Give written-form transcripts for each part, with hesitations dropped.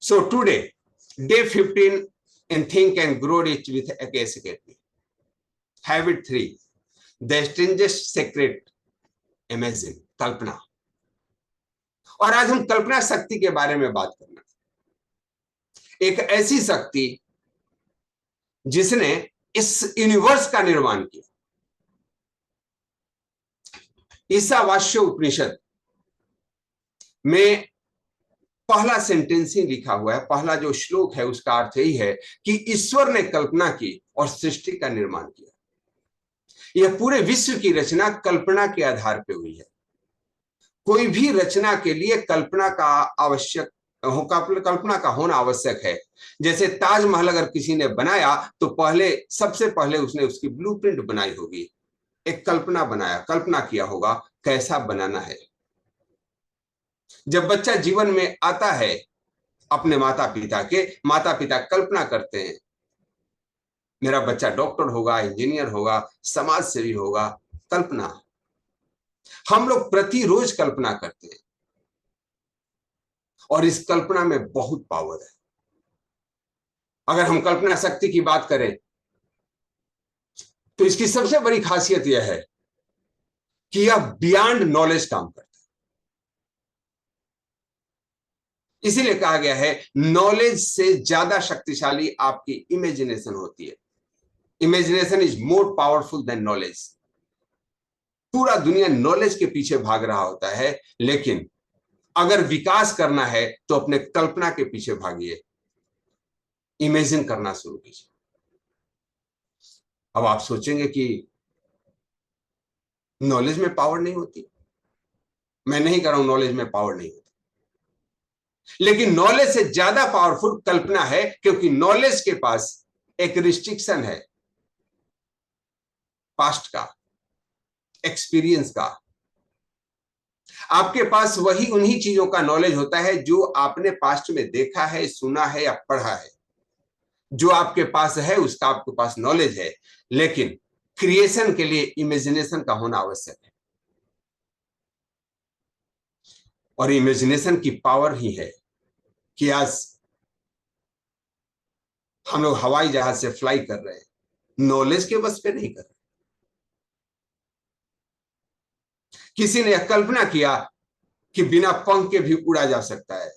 So today, day 15 in Think and Grow Rich with AKS Academy. Habit 3, the strangest secret. Imagine, कल्पना। और आज हम कल्पना शक्ति के बारे में बात करना। एक ऐसी शक्ति जिसने इस यूनिवर्स का निर्माण किया। ईशावास्य उपनिषद में पहला सेंटेंस ही लिखा हुआ है, पहला जो श्लोक है उसका अर्थ यही है कि ईश्वर ने कल्पना की और सृष्टि का निर्माण किया। यह पूरे विश्व की रचना कल्पना के आधार पर हुई है। कोई भी रचना के लिए कल्पना का होना आवश्यक है। जैसे ताजमहल अगर किसी ने बनाया तो सबसे पहले उसने उसकी ब्लूप्रिंट बनाई होगी, एक कल्पना किया होगा कैसा बनाना है। जब बच्चा जीवन में आता है अपने माता पिता कल्पना करते हैं, मेरा बच्चा डॉक्टर होगा, इंजीनियर होगा, समाज सेवी होगा। कल्पना हम लोग प्रतिरोज कल्पना करते हैं और इस कल्पना में बहुत पावर है। अगर हम कल्पना शक्ति की बात करें तो इसकी सबसे बड़ी खासियत यह है कि यह बियॉन्ड नॉलेज काम करता है। इसीलिए कहा गया है नॉलेज से ज्यादा शक्तिशाली आपकी इमेजिनेशन होती है। Imagination is more powerful than knowledge. पूरा दुनिया नॉलेज के पीछे भाग रहा होता है, लेकिन अगर विकास करना है तो अपने कल्पना के पीछे भागिए, इमेजिन करना शुरू कीजिए। अब आप सोचेंगे कि नॉलेज में पावर नहीं होती। मैं नहीं कह रहा हूं नॉलेज में पावर नहीं होती, लेकिन नॉलेज से ज्यादा पावरफुल कल्पना है, क्योंकि नॉलेज के पास एक रिस्ट्रिक्शन है, पास्ट का, एक्सपीरियंस का। आपके पास उन्हीं चीजों का नॉलेज होता है जो आपने पास्ट में देखा है, सुना है या पढ़ा है। जो आपके पास है उसका आपके पास नॉलेज है, लेकिन क्रिएशन के लिए इमेजिनेशन का होना आवश्यक है। और इमेजिनेशन की पावर ही है कि आज हम लोग हवाई जहाज से फ्लाई कर रहे हैं, नॉलेज के बस पे नहीं कर रहे। किसी ने कल्पना किया कि बिना पंख के भी उड़ा जा सकता है,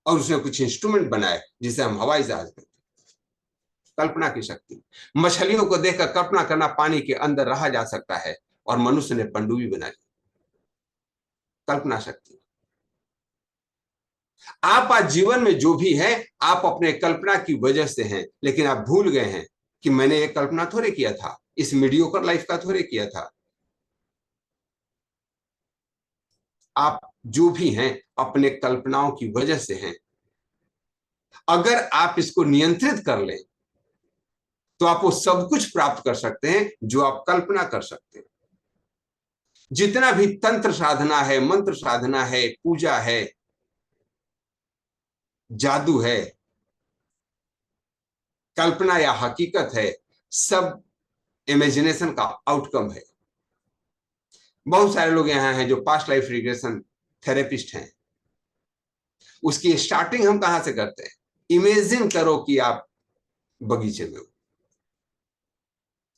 और उसने कुछ इंस्ट्रूमेंट बनाए जिसे हम हवाई जहाज कहते हैं। कल्पना की शक्ति। मछलियों को देखकर कल्पना करना, पानी के अंदर रहा जा सकता है, और मनुष्य ने पनडुब्बी बनाई। कल्पना शक्ति। आप आज जीवन में जो भी हैं, आप अपने कल्पना की वजह से हैं, लेकिन आप भूल गए हैं कि मैंने ये कल्पना थोड़े किया था, इस मीडियोकर लाइफ का थोड़े किया था। आप जो भी हैं अपने कल्पनाओं की वजह से हैं। अगर आप इसको नियंत्रित कर लें तो आप वो सब कुछ प्राप्त कर सकते हैं जो आप कल्पना कर सकते हैं। जितना भी तंत्र साधना है, मंत्र साधना है, पूजा है, जादू है, कल्पना या हकीकत है, सब इमेजिनेशन का आउटकम है। बहुत सारे लोग यहां हैं जो पास्ट लाइफ रिग्रेशन थेरेपिस्ट हैं। उसकी स्टार्टिंग हम कहां से करते हैं? इमेजिन करो कि आप बगीचे में हो।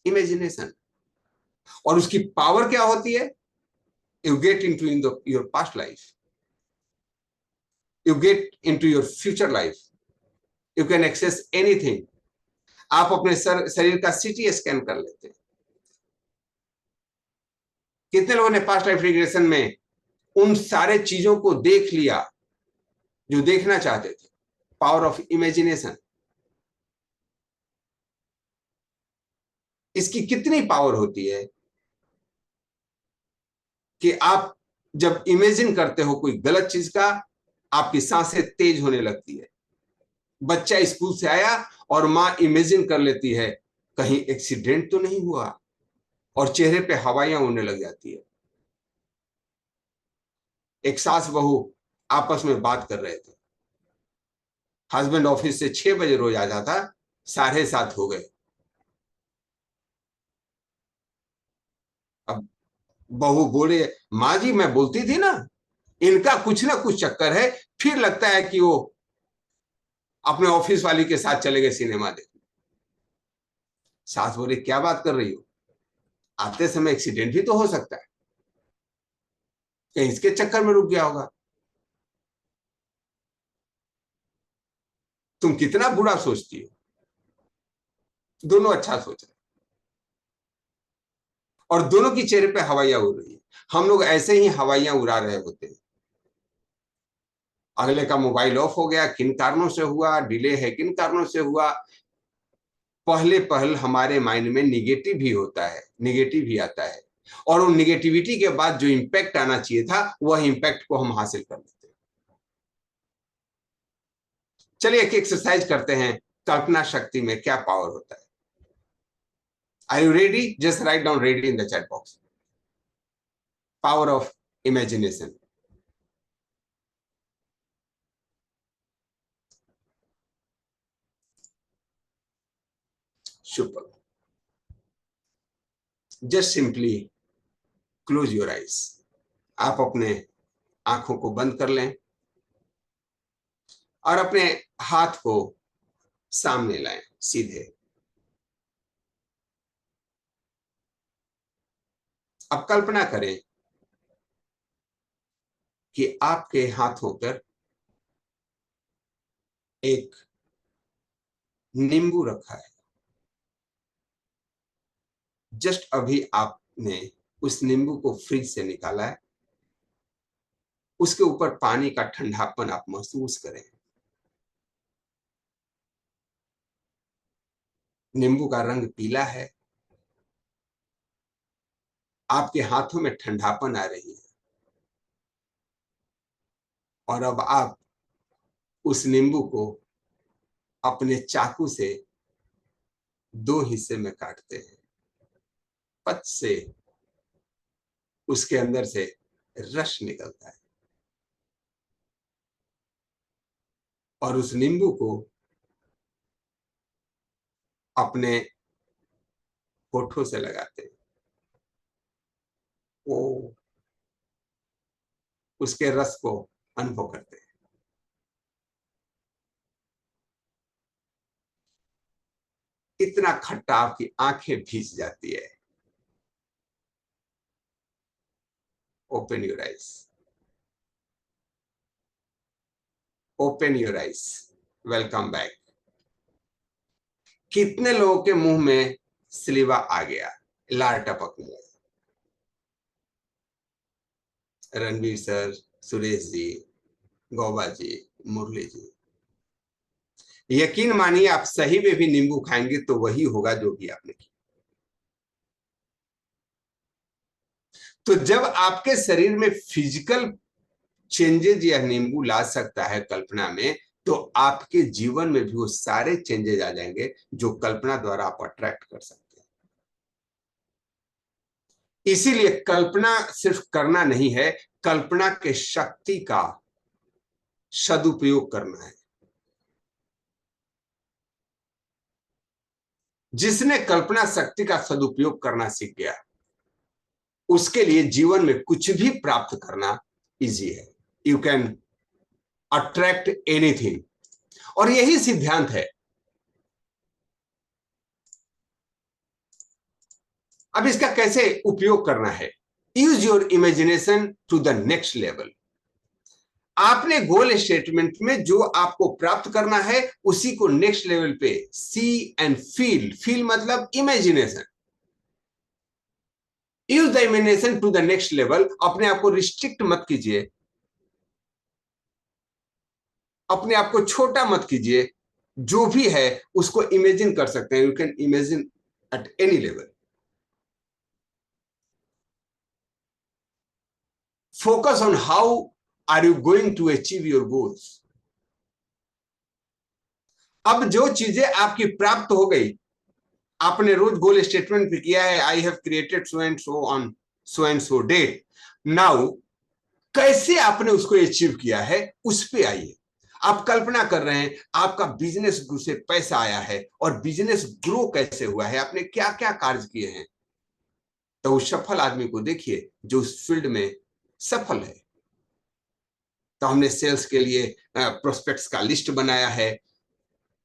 इमेजिनेशन। और उसकी पावर क्या होती है? You get into your past life, you get into your future life, you can access anything. आप अपने शरीर का सीटी स्कैन कर लेते हैं। कितने लोगों ने पास्ट लाइफ रिग्रेशन में उन सारे चीजों को देख लिया जो देखना चाहते थे? Power of imagination. इसकी कितनी पावर होती है कि आप जब इमेजिन करते हो कोई गलत चीज का, आपकी सांसें तेज होने लगती है। बच्चा स्कूल से आया और मां इमेजिन कर लेती है कहीं एक्सीडेंट तो नहीं हुआ, और चेहरे पे हवाइयां उड़ने लग जाती है। एक सास बहू आपस में बात कर रहे थे। हस्बैंड ऑफिस से 6 बजे रोज आ जाता, 7:30 हो गए। अब बहू बोले, माँ जी मैं बोलती थी ना, इनका कुछ ना कुछ चक्कर है। फिर लगता है कि वो अपने ऑफिस वाली के साथ चले गए सिनेमा देखने। सास बोले क्या बात कर रही हो, आते समय एक्सीडेंट भी तो हो सकता है, कहीं इसके चक्कर में रुक गया होगा। तुम कितना बुरा सोचती हो। दोनों अच्छा सोच रहे और दोनों की चेहरे पे हवाइयां उड़ रही है। हम लोग ऐसे ही हवाइयां उड़ा रहे होते हैं। अगले का मोबाइल ऑफ हो गया, किन कारणों से हुआ, डिले है किन कारणों से हुआ। पहले पहल हमारे माइंड में निगेटिव ही होता है, निगेटिव ही आता है, और उन निगेटिविटी के बाद जो इंपैक्ट आना चाहिए था वह इंपैक्ट को हम हासिल कर लेते हैं। चलिए एक एक्सरसाइज करते हैं, कल्पना शक्ति में क्या पावर होता है। Are you ready? Just write down ready in the chat box. Power of imagination. Super. Just simply close your eyes. आप अपने आंखों को बंद कर लें और अपने हाथ को सामने लाएं सीधे। अब कल्पना करें कि आपके हाथों पर एक नींबू रखा है। जस्ट अभी आपने उस नींबू को फ्रिज से निकाला है, उसके ऊपर पानी का ठंडापन आप महसूस करें। नींबू का रंग पीला है, आपके हाथों में ठंडापन आ रही है, और अब आप उस नींबू को अपने चाकू से दो हिस्से में काटते हैं। पच से उसके अंदर से रस निकलता है और उस नींबू को अपने होठों से लगाते हैं। वो उसके रस को अनुभव करते हैं। इतना खट्टा आपकी आंखें भीग जाती है। Open your eyes, open your eyes. Welcome back. कितने लोगों के मुंह में सलीवा आ गया, लार टपकने लगा। रणवीर सर, सुरेश जी, गौबा जी, मुरली जी, यकीन मानिए आप सही में भी नींबू खाएंगे तो वही होगा जो भी आपने किया। तो जब आपके शरीर में फिजिकल चेंजेस यह नींबू ला सकता है कल्पना में, तो आपके जीवन में भी वो सारे चेंजेस आ जाएंगे जो कल्पना द्वारा आप अट्रैक्ट कर सकते हैं। इसीलिए कल्पना सिर्फ करना नहीं है, कल्पना के शक्ति का सदुपयोग करना है। जिसने कल्पना शक्ति का सदुपयोग करना सीख गया, उसके लिए जीवन में कुछ भी प्राप्त करना इजी है। You can attract anything. और यही सिद्धांत है। अब इसका कैसे उपयोग करना है? Use your imagination to the next level. आपने गोल स्टेटमेंट में जो आपको प्राप्त करना है उसी को नेक्स्ट लेवल पे सी एंड फील। फील मतलब imagination. Use the imagination to the next level. अपने आप को रिस्ट्रिक्ट मत कीजिए, अपने आप को छोटा मत कीजिए। जो भी है उसको इमेजिन कर सकते हैं। You can imagine at any level. Focus on how are you going to achieve your goals. अब जो चीजें आपकी प्राप्त हो गई, आपने रोज गोल स्टेटमेंट भी किया है, I have created so and so on so and so date. Now कैसे आपने उसको अचीव किया है उस पे आइए। आप कल्पना कर रहे हैं आपका बिजनेस से पैसा आया है और बिजनेस ग्रो कैसे हुआ है, आपने क्या क्या कार्य किए हैं। तो उस सफल आदमी को देखिए जो उस फील्ड में सफल है। तो हमने सेल्स के लिए प्रोस्पेक्ट्स का लिस्ट बनाया है,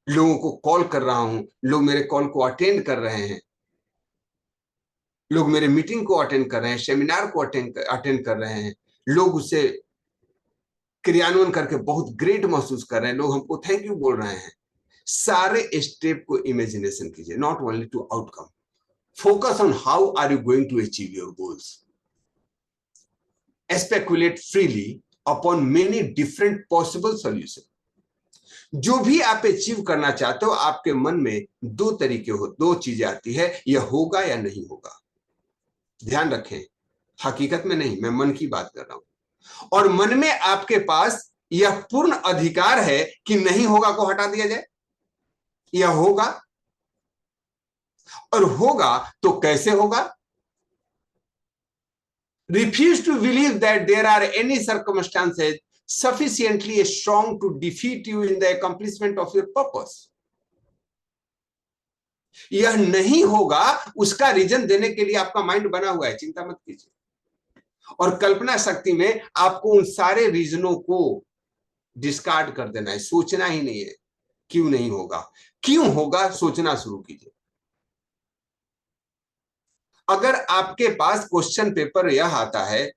लोगों को कॉल कर रहा हूं, लोग मेरे कॉल को अटेंड कर रहे हैं, लोग मेरे मीटिंग को अटेंड कर रहे हैं, सेमिनार को अटेंड कर रहे हैं, लोग उसे क्रियान्वयन करके बहुत ग्रेट महसूस कर रहे हैं, लोग हमको थैंक यू बोल रहे हैं। सारे स्टेप को इमेजिनेशन कीजिए, not only to outcome. Focus on how are you going to achieve your goals. Speculate freely upon many different possible solution. जो भी आप अचीव करना चाहते हो, आपके मन में दो तरीके हो, दो चीजें आती है, यह होगा या नहीं होगा। ध्यान रखें, हकीकत में नहीं, मैं मन की बात कर रहा हूं। और मन में आपके पास यह पूर्ण अधिकार है कि नहीं होगा को हटा दिया जाए, यह होगा। और होगा तो कैसे होगा? Refuse to believe that there are any circumstances sufficiently strong to defeat you in the accomplishment of your purpose. यह नहीं होगा, उसका रीजन देने के लिए आपका माइंड बना हुआ है, चिंता मत कीजिए। और कल्पना शक्ति में आपको उन सारे रीजनों को डिस्कार्ड कर देना है, सोचना ही नहीं है क्यों नहीं होगा। क्यों होगा सोचना शुरू कीजिए। अगर आपके पास क्वेश्चन पेपर यह आता है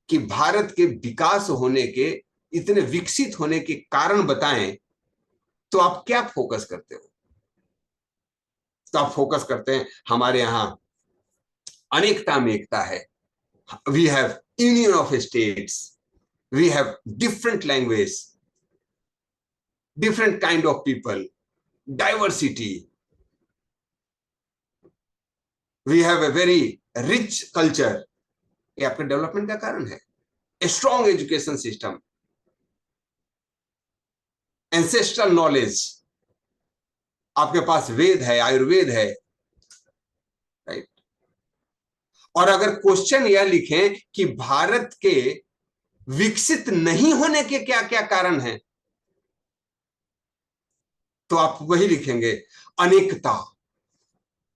कि भारत के विकास होने के, इतने विकसित होने के कारण बताएं, तो आप क्या फोकस करते हो? तो आप फोकस करते हैं हमारे यहां अनेकता में एकता है, we have union of states, we have different language, different kind of people, diversity, we have a very rich culture. ये आपके डेवलपमेंट का कारण है। A strong education system, ancestral knowledge, आपके पास वेद है, आयुर्वेद है, राइट। और अगर क्वेश्चन यह लिखें कि भारत के विकसित नहीं होने के क्या क्या कारण हैं, तो आप वही लिखेंगे, अनेकता।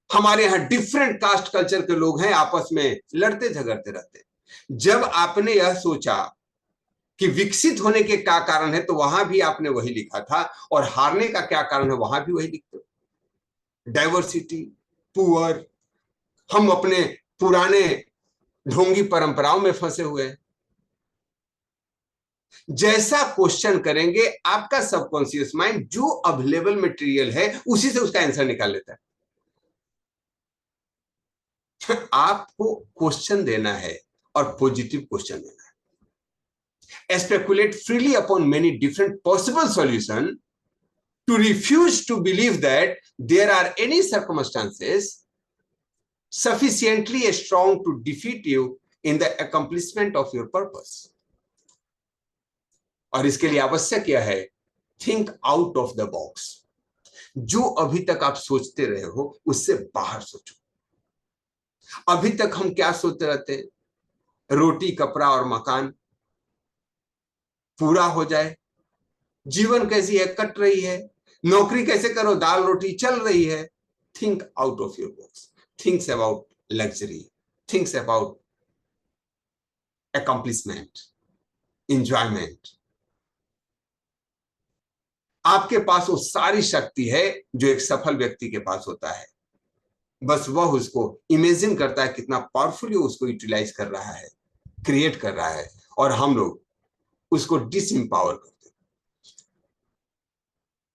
हमारे यहां डिफरेंट कास्ट कल्चर के लोग हैं, आपस में लड़ते झगड़ते रहते हैं। जब आपने यह सोचा कि विकसित होने के क्या कारण है, तो वहां भी आपने वही लिखा था, और हारने का क्या कारण है वहां भी वही लिखते हो। डाइवर्सिटी, पुअर, हम अपने पुराने ढोंगी परंपराओं में फंसे हुए हैं। जैसा क्वेश्चन करेंगे, आपका सबकॉन्शियस माइंड जो अवेलेबल मटेरियल है उसी से उसका आंसर निकाल लेता है। आपको क्वेश्चन देना है और पॉजिटिव क्वेश्चन देना है। Speculate freely upon many different possible solution, to refuse to believe that there are any circumstances sufficiently strong to defeat you in the accomplishment of your purpose. और इसके लिए आवश्यक यह है, think out of the box. जो अभी तक आप सोचते रहे हो उससे बाहर सोचो। अभी तक हम क्या सोचते रहते हैं? रोटी, कपड़ा और मकान पूरा हो जाए, जीवन कैसी है, कट रही है, नौकरी कैसे करो, दाल रोटी चल रही है। Think out of your box, thinks about luxury, thinks about accomplishment, enjoyment। आपके पास वो सारी शक्ति है जो एक सफल व्यक्ति के पास होता है, बस वह उसको इमेजिन करता है कितना पावरफुली उसको यूटिलाइज कर रहा है, क्रिएट कर रहा है, और हम लोग उसको डिसएम्पावर करते हैं।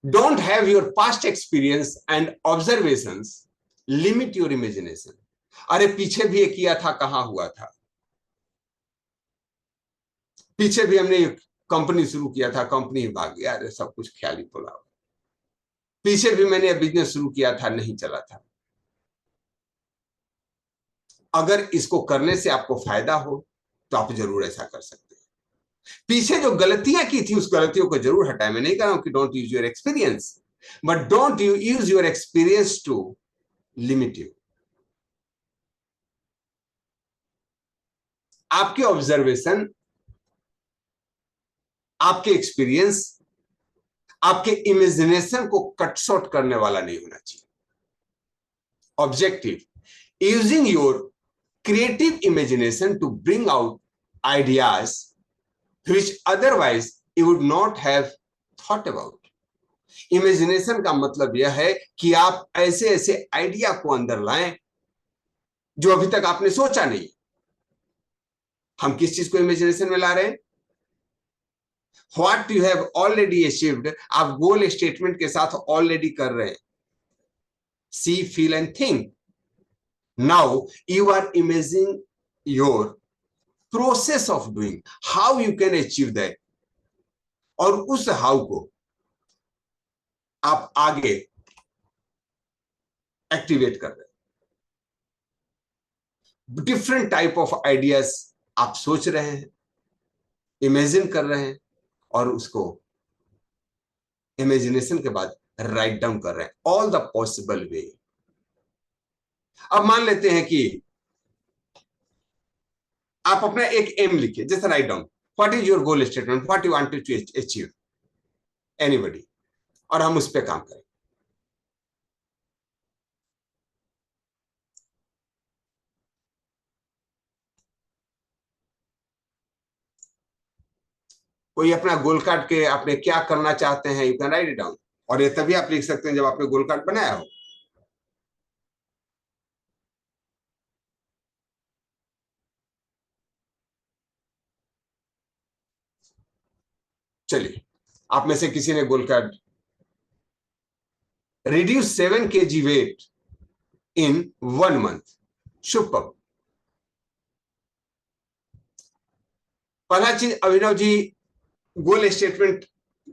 Don't have your past experience and observations limit your imagination. अरे पीछे भी ये किया था, कहां हुआ था? पीछे भी हमने कंपनी शुरू किया था, कंपनी भाग गया, अरे सब कुछ ख्याली पुलाव। पीछे भी मैंने बिजनेस शुरू किया था, नहीं चला था। अगर इसको करने से आपको फायदा हो तो आप जरूर ऐसा कर सकते हैं। पीछे जो गलतियां की थी उस गलतियों को जरूर हटाएं। मैं नहीं कह रहा हूं कि don't use your experience, but don't you use your experience to limit you. आपके ऑब्जर्वेशन, आपके एक्सपीरियंस, आपके इमेजिनेशन को कट शॉर्ट करने वाला नहीं होना चाहिए। Objective, using your creative imagination to bring out ideas which otherwise you would not have thought about. Imagination का मतलब यह है कि आप ऐसे ऐसे आइडिया को अंदर लाएं जो अभी तक आपने सोचा नहीं। हम किस चीज को इमेजिनेशन में ला रहे हैं? What you have already achieved, आप गोल स्टेटमेंट के साथ ऑलरेडी कर रहे हैं। See, feel and think. Now you are imagining your process of doing, how you can achieve that, और उस हाउ को आप आगे एक्टिवेट कर रहे हैं। डिफरेंट टाइप ऑफ आइडियाज आप सोच रहे हैं, इमेजिन कर रहे हैं, और उसको इमेजिनेशन के बाद राइट डाउन कर रहे हैं, ऑल द पॉसिबल वे। अब मान लेते हैं कि आप अपना एक एम लिखिए, जैसे write down what is your goal statement, what you want to achieve, anybody, और हम उस पर काम करें। कोई अपना गोल कार्ड के आपने क्या करना चाहते हैं, you can write it down, और ये तभी आप लिख सकते हैं जब आपने गोल कार्ड बनाया हो। चलिए, आप में से किसी ने गोल कार्ड, रिड्यूस 7 kg वेट इन 1 month, सुपर। पहला चीज, अभिनव जी, गोल स्टेटमेंट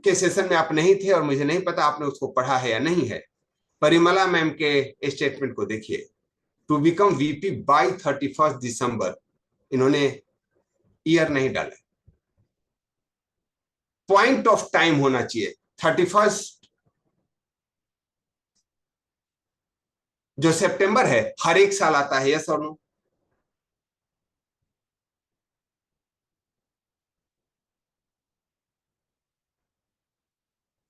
के सेशन में आप नहीं थे और मुझे नहीं पता आपने उसको पढ़ा है या नहीं है। परिमला मैम के स्टेटमेंट को देखिए। टू बिकम वीपी बाय 31 दिसंबर, इन्होंने ईयर नहीं डाला, पॉइंट ऑफ टाइम होना चाहिए 31 जो सितंबर है, हर एक साल आता है, यस और नो?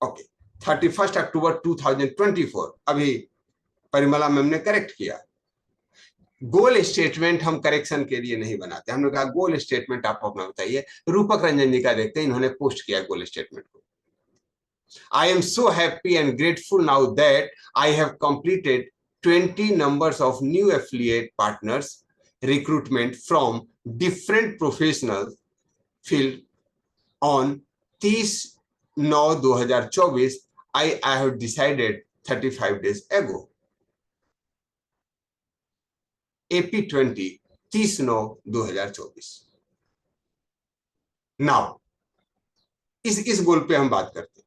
ओके, 31 अक्टूबर 2024, अभी परिमला मैम ने करेक्ट किया। गोल स्टेटमेंट हम करेक्शन के लिए नहीं बनाते, हमने कहा गोल स्टेटमेंट आप अपना बताइए। रूपक रंजन जी का देखते हैं, इन्होंने पोस्ट किया गोल स्टेटमेंट को। I am so happy and grateful now that I have completed 20 numbers of new affiliate partners recruitment from different professional field on 30/9/2024. I have decided 35 days ago. AP 20 30/9/2024. Now इस गोल पे हम बात करते हैं।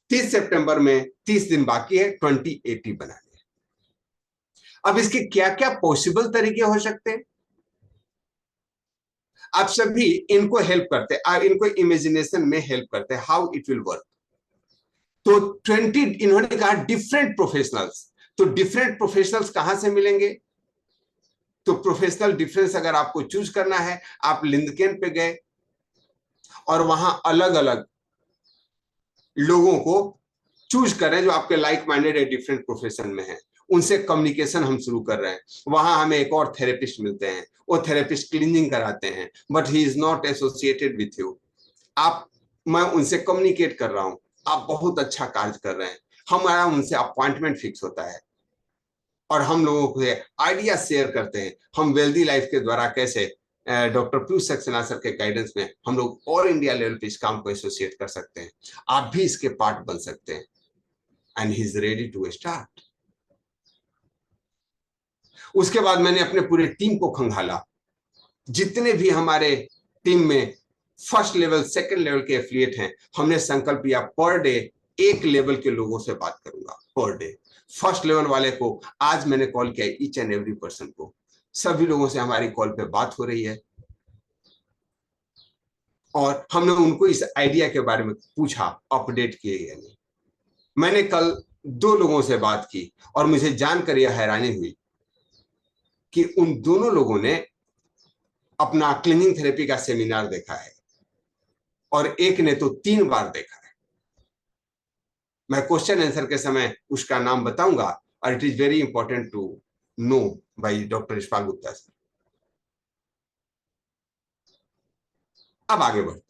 30 सितंबर में 30 दिन बाकी है 2080 बनाने। अब इसके क्या क्या पॉसिबल तरीके हो सकते हैं? आप सभी इनको हेल्प करते हैं, इनको इमेजिनेशन में हेल्प करते हैं, हाउ इट विल वर्क। तो 20 इन्होंने कहा डिफरेंट प्रोफेशनल्स, तो डिफरेंट प्रोफेशनल्स कहां से मिलेंगे? तो प्रोफेशनल डिफरेंस अगर आपको चूज करना है, आप लिंक्डइन पे गए और वहां अलग अलग लोगों को चूज करें जो आपके लाइक माइंडेड है, डिफरेंट प्रोफेशन में है, उनसे कम्युनिकेशन हम शुरू कर रहे हैं। वहां हमें एक और थेरेपिस्ट मिलते हैं, वो थेरेपिस्ट क्लीनिंग कराते हैं, but he is not associated with you. आप, मैं उनसे कम्युनिकेट कर रहा हूं, आप बहुत अच्छा कार्य कर रहे हैं, हमारा उनसे अपॉइंटमेंट फिक्स होता है और हम लोगों को आइडिया शेयर करते हैं। हम वेल्दी लाइफ के द्वारा कैसे डॉक्टर पीयूष सक्सेना सर के गाइडेंस में हम लोग ऑल इंडिया लेवल पे इस काम को एसोसिएट कर सकते हैं। आप भी इसके पार्ट बन सकते हैं। And he is ready to start. उसके बाद मैंने अपने पूरे टीम को खंगाला, जितने भी हमारे टीम में फर्स्ट लेवल सेकंड लेवल के एफिलिएट हैं, हमने संकल्प लिया पर डे एक लेवल के लोगों से बात करूंगा पर डे। फर्स्ट लेवल वाले को आज मैंने कॉल किया, ईच एंड एवरी पर्सन को, सभी लोगों से हमारी कॉल पे बात हो रही है और हमने उनको इस आइडिया के बारे में पूछा, अपडेट किए या नहीं। मैंने कल 2 लोगों से बात की और मुझे जानकर यह हैरानी हुई कि उन दोनों लोगों ने अपना क्लीनिंग थेरेपी का सेमिनार देखा है और एक ने तो 3 बार देखा है। मैं क्वेश्चन आंसर के समय उसका नाम बताऊंगा और it is very important to know by doctor Yashpal Gupta sir. अब आगे बढ़ते,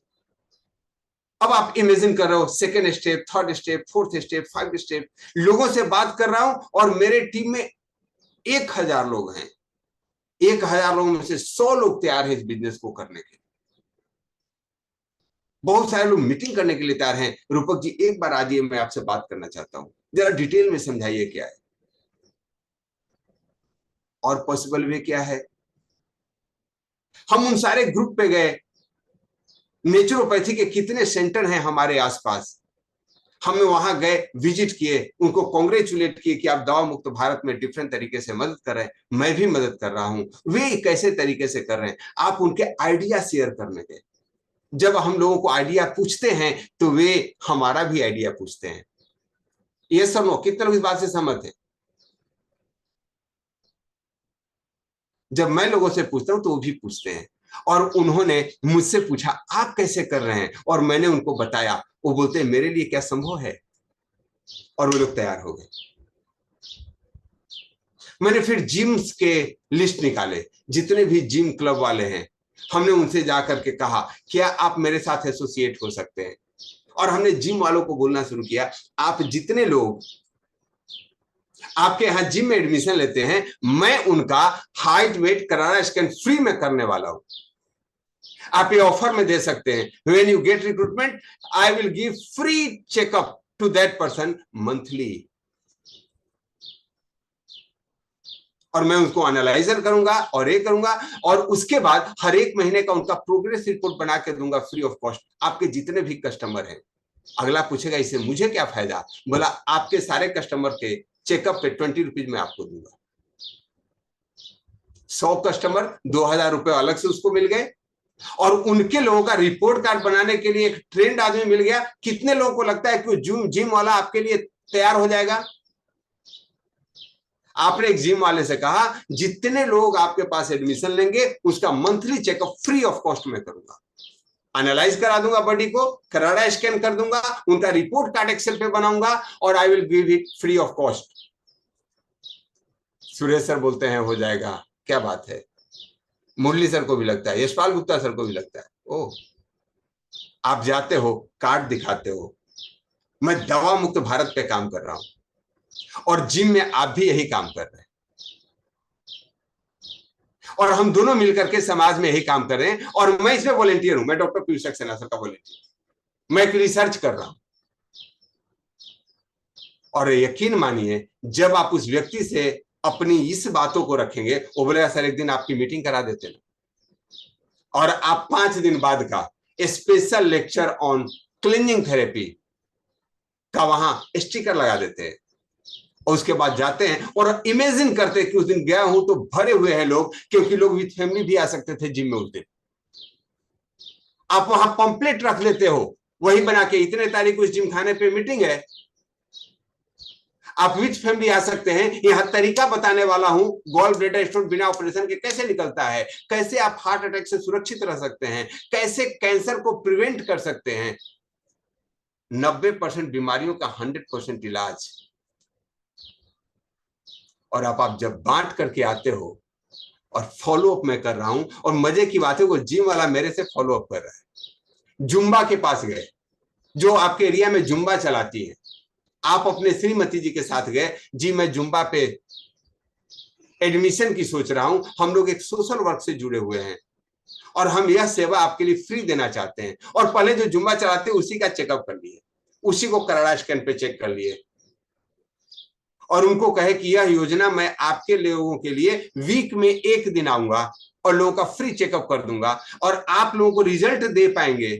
अब आप इमेजिन कर रहे हो second step, third step, fourth step, 5 step, लोगों से बात कर रहा हूं और मेरे टीम में 1000 लोग हैं। 1000 लोगों में से 100 लोग तैयार हैं इस बिजनेस को करने के लिए। बहुत सारे लोग मीटिंग करने के लिए तैयार हैं। रूपक जी एक बार आइए, मैं आपसे बात करना चाहता हूं, जरा डिटेल में समझाइए क्या है और पॉसिबल वे क्या है। हम उन सारे ग्रुप पे गए, नेचुरोपैथी के कितने सेंटर हैं हमारे आसपास, हमने वहां गए, विजिट किए, उनको कॉन्ग्रेचुलेट किए कि आप दवा मुक्त भारत में डिफरेंट तरीके से मदद कर रहे हैं, मैं भी मदद कर रहा हूं, वे कैसे तरीके से कर रहे हैं, आप उनके आइडिया शेयर करने गए। जब हम लोगों को आइडिया पूछते हैं तो वे हमारा भी आइडिया पूछते हैं। ये सब लोग कितने लोग इस बात से सहमत हैं? जब मैं लोगों से पूछता हूं तो वो भी पूछते हैं, और उन्होंने मुझसे पूछा आप कैसे कर रहे हैं, और मैंने उनको बताया। वो बोलते हैं मेरे लिए क्या संभव है, और वो लोग तैयार हो गए। मैंने फिर जिम्स के लिस्ट निकाले, जितने भी जिम क्लब वाले हैं, हमने उनसे जाकर के कहा क्या आप मेरे साथ एसोसिएट हो सकते हैं। और हमने जिम वालों को बोलना शुरू किया, आप जितने लोग आपके यहाँ जिम में एडमिशन लेते हैं, मैं उनका हाइट वेट कराना स्कैन फ्री में करने वाला हूं। आप ये ऑफर में दे सकते हैं, when you get recruitment I will give free checkup to that person monthly, और मैं उसको एनालाइजर करूंगा और ये करूंगा, और उसके बाद हर एक महीने का उनका प्रोग्रेस रिपोर्ट बना के दूंगा फ्री ऑफ कॉस्ट। आपके जितने भी कस्टमर हैं, अगला पूछेगा इससे मुझे क्या फायदा, बोला आपके सारे कस्टमर के चेकअप पे 20 रुपीज में आपको दूंगा। 100 कस्टमर, 2000 रुपए अलग से उसको मिल गए, और उनके लोगों का रिपोर्ट कार्ड बनाने के लिए एक ट्रेंड आदमी मिल गया। कितने लोगों को लगता है कि जिम वाला आपके लिए तैयार हो जाएगा? आपने एक जिम वाले से कहा जितने लोग आपके पास एडमिशन लेंगे उसका monthly checkup free of cost में करूंगा, एनालाइज करा दूंगा बॉडी को, कराड़ा स्कैन कर दूंगा, उनका रिपोर्ट कार्ड एक्सेल पे बनाऊंगा, और आई will give it free of cost. Suresh sir बोलते हैं हो जाएगा, क्या बात है। मुरली सर को भी लगता है, यशपाल गुप्ता सर को भी लगता है। ओह, आप जाते हो, कार्ड दिखाते हो, मैं दवा मुक्त भारत पे काम कर रहा हूं, और जिम में आप भी यही काम कर रहे हैं, और हम दोनों मिलकर के समाज में यही काम कर रहे हैं। और मैं इसमें वॉलेंटियर हूं, मैं डॉक्टर पीयूष सक्सेना सर का वॉलेंटियर, मैं एक रिसर्च कर रहा हूं। और यकीन मानिए जब आप उस व्यक्ति से अपनी इस बातों को रखेंगे, वो बोलेगा सर एक दिन आपकी मीटिंग करा देते ना, और आप 5 दिन बाद का special lecture on cleaning therapy का वहां स्टिकर लगा देते हैं, और उसके बाद जाते हैं और इमेजिन करते हैं कि उस दिन गया हूं तो भरे हुए हैं लोग, क्योंकि लोग विद फैमिली भी आ सकते थे जिम में उस दिन। आप वहां पंपलेट रख लेते हो, वही बना के इतने तारीख को इस जिम खाने पे मीटिंग है, आप विद फैमिली आ सकते हैं। यह तरीका बताने वाला हूं, गॉल ब्लैडर स्टोन बिना ऑपरेशन के कैसे निकलता है, कैसे आप हार्ट अटैक से सुरक्षित रह सकते हैं, कैसे कैंसर को प्रिवेंट कर सकते हैं। 90% बीमारियों का 100% इलाज। और आप जब बांट करके आते हो, और फॉलो अप मैं कर रहा हूं, और मजे की बात है वो जिम वाला मेरे से फॉलो अप कर रहा है। जुम्बा के पास गए, जो आपके एरिया में जुम्बा चलाती है, आप अपने श्रीमती जी के साथ गए, जी मैं जुम्बा पे एडमिशन की सोच रहा हूं, हम लोग एक सोशल वर्क से जुड़े हुए हैं, और हम यह सेवा आपके लिए फ्री देना चाहते हैं। और पहले जो जुम्बा चलाते उसी का चेकअप कर लिए, उसी को कराड़ा स्कैन पे चेक कर लिए, और उनको कहे कि यह योजना मैं आपके लोगों के लिए वीक में 1 दिन आऊंगा और लोगों का फ्री चेकअप कर दूंगा, और आप लोगों को रिजल्ट दे पाएंगे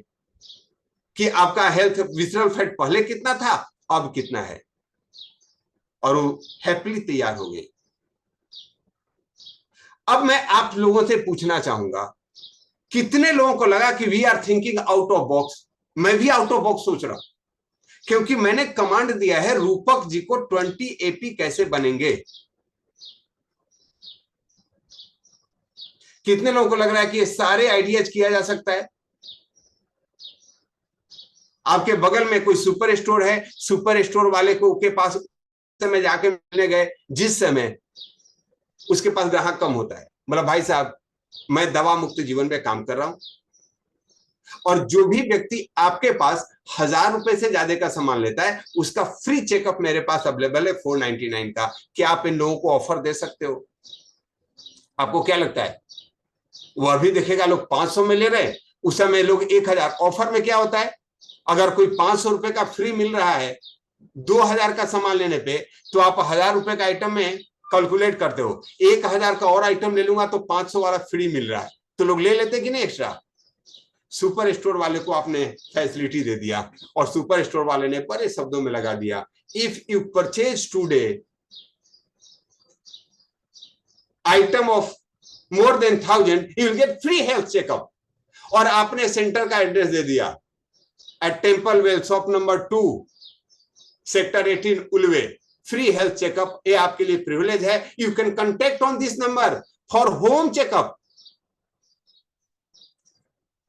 कि आपका हेल्थ विसरल फैट पहले कितना था अब कितना है। और वो हैप्पीली तैयार हो गए। अब मैं आप लोगों से पूछना चाहूंगा, कितने लोगों को लगा कि we are thinking out of box? मैं भी आउट ऑफ बॉक्स सोच रहा हूं, क्योंकि मैंने कमांड दिया है रूपक जी को 20 एपी कैसे बनेंगे। कितने लोगों को लग रहा है कि ये सारे आइडियाज किया जा सकता है? आपके बगल में कोई सुपर स्टोर है, सुपर स्टोर वाले को के पास समय जाके मिलने गए, जिस समय उसके पास ग्राहक कम होता है, मतलब भाई साहब मैं दवा मुक्त जीवन में काम कर रहा हूं, और जो भी व्यक्ति आपके पास ₹1000 से ज्यादा का सामान लेता है, उसका फ्री चेकअप मेरे पास अवेलेबल है 499 का। क्या आप इन लोगों को ऑफर दे सकते हो? आपको क्या लगता है? वह भी देखेगा लोग 500 में ले रहे, उस समय लोग 1000। ऑफर में क्या होता है, अगर कोई ₹500 का फ्री मिल रहा है 2000 का सामान लेने पे, तो आप ₹1000 का आइटम में कैलकुलेट करते हो, 1000 का और आइटम ले लूंगा तो 500 वाला फ्री मिल रहा है, तो लोग ले लेते कि नहीं एक्स्ट्रा। सुपर स्टोर वाले को आपने फैसिलिटी दे दिया और सुपर स्टोर वाले ने बड़े शब्दों में लगा दिया, if you purchase today item of more than 1000 you will get free health checkup. और आपने सेंटर का एड्रेस दे दिया, eight temple well shop number 2 sector 18 Ulwe, free health checkup. ये आपके लिए प्रिविलेज है। You can contact on this number for home checkup.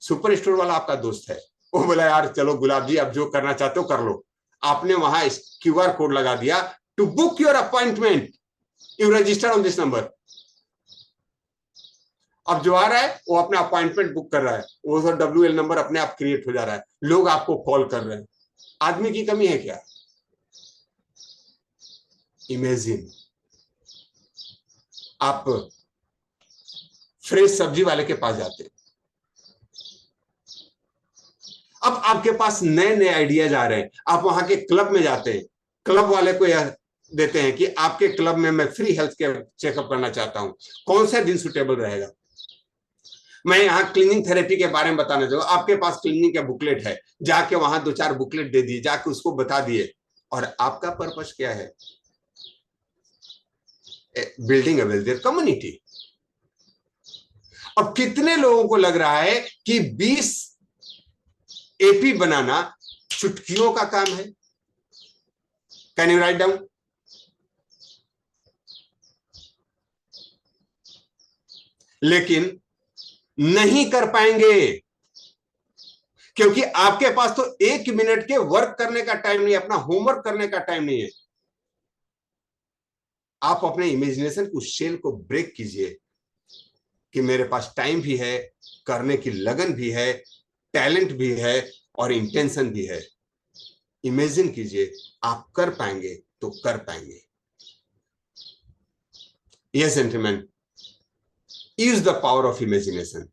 Super store वाला आपका दोस्त है, वो बोला यार चलो गुलाब जी आप जो करना चाहते हो कर लो। आपने वहां QR कोड लगा दिया, to book your appointment you register on this number. अब जो आ रहा है वो अपना अपॉइंटमेंट बुक कर रहा है, वो WL नंबर अपने आप क्रिएट हो जा रहा है, लोग आपको कॉल कर रहे हैं। आदमी की कमी है क्या? इमेजिन आप फ्रेश सब्जी वाले के पास जाते हैं, अब आपके पास नए नए आइडियाज आ रहे हैं, आप वहां के क्लब में जाते हैं, क्लब वाले को यह देते हैं कि आपके क्लब में मैं फ्री हेल्थ केयर चेकअप करना चाहता हूं, कौन सा दिन सुटेबल रहेगा। मैं यहाँ क्लीनिंग थेरेपी के बारे में बताना चाहूँ, आपके पास क्लीनिंग का बुकलेट है, जाके वहां 2-4 बुकलेट दे दिए, जाके उसको बता दिए, और आपका पर्पस क्या है? बिल्डिंग अ वेल्थियर कम्युनिटी। अब कितने लोगों को लग रहा है कि 20 AP बनाना चुटकियों का काम है? Can you write down? लेकिन नहीं कर पाएंगे, क्योंकि आपके पास तो 1 मिनट के वर्क करने का टाइम नहीं है, अपना होमवर्क करने का टाइम नहीं है। आप अपने इमेजिनेशन को, शेल को ब्रेक कीजिए कि मेरे पास टाइम भी है, करने की लगन भी है, टैलेंट भी है और इंटेंशन भी है। इमेजिन कीजिए, आप कर पाएंगे तो कर पाएंगे। Yes gentleman, use the power of imagination.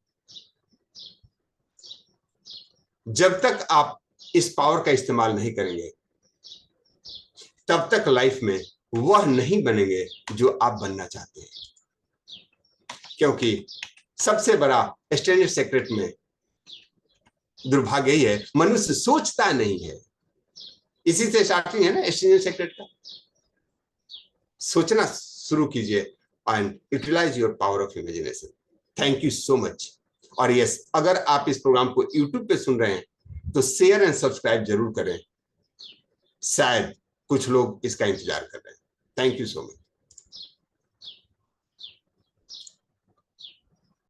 जब तक आप इस पावर का इस्तेमाल नहीं करेंगे, तब तक लाइफ में वह नहीं बनेंगे जो आप बनना चाहते हैं। क्योंकि सबसे बड़ा स्टैंडर्ड सीक्रेट में दुर्भाग्य ही है, मनुष्य सोचता नहीं है। इसी से स्टार्टिंग है ना स्टैंडर्ड सीक्रेट का। सोचना शुरू कीजिए and utilize your power of imagination. Thank you so much. और यस, अगर आप इस प्रोग्राम को YouTube पे सुन रहे हैं तो शेयर एंड सब्सक्राइब जरूर करें, शायद कुछ लोग इसका इंतजार कर रहे हैं। Thank you so much.